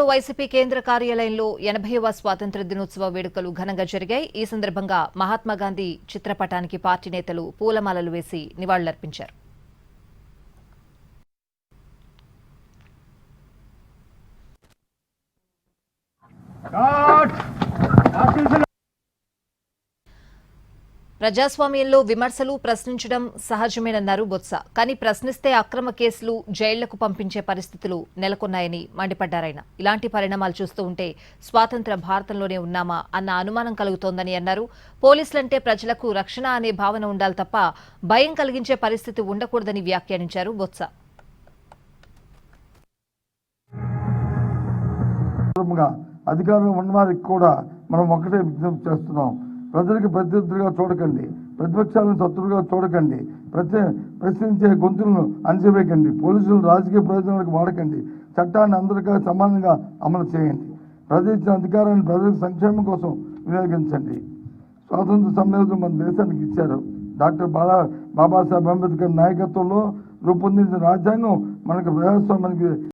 YCP కేంద్ర కార్యాలయంలో 80వ స్వాతంత్ర్య దినోత్సవ వేడుకలు ఘనంగా జరిగాయి. ఈ సందర్భంగా మహాత్మాగాంధీ చిత్రపటానికి పార్టీ నేతలు పూలమాలలు వేసి నివాళులర్పించారు. ప్రజాస్వామ్యంలో విమర్శలు ప్రశ్నించడం సహజమేనన్నారు బొత్స. కానీ ప్రశ్నిస్తే అక్రమ కేసులు, జైళ్లకు పంపించే పరిస్థితులు నెలకొన్నాయని మండిపడ్డారాయన. ఇలాంటి పరిణామాలు చూస్తూ ఉంటే స్వాతంత్ర్య భారతంలోనే ఉన్నామా అన్న అనుమానం కలుగుతోందని అన్నారు. పోలీసులంటే ప్రజలకు రక్షణ అనే భావన ఉండాలి తప్ప భయం కలిగించే పరిస్థితి ఉండకూడదని వ్యాఖ్యానించారు బొత్స. అధికారంలో ఉన్నవారికి కూడా మనం ఒకటే విజ్ఞప్తి చేస్తున్నాం. ప్రజలకు ప్రత్యర్థులుగా చూడకండి, ప్రతిపక్షాలను శత్రువుగా చూడకండి, ప్రశ్నించే గొంతులను అణచివేయకండి, పోలీసులు రాజకీయ ప్రయోజనాలకు వాడకండి, చట్టాన్ని అందరికీ సమానంగా అమలు చేయండి, ప్రజలు ఇచ్చిన అధికారాన్ని ప్రజలకు సంక్షేమం కోసం వినియోగించండి. స్వాతంత్ర సమయంలో మన దేశానికి ఇచ్చారు. డాక్టర్ బాబాసాహెబ్ అంబేద్కర్ నాయకత్వంలో రూపొందించిన రాజ్యాంగం మనకు ప్రజాస్వామ్యానికి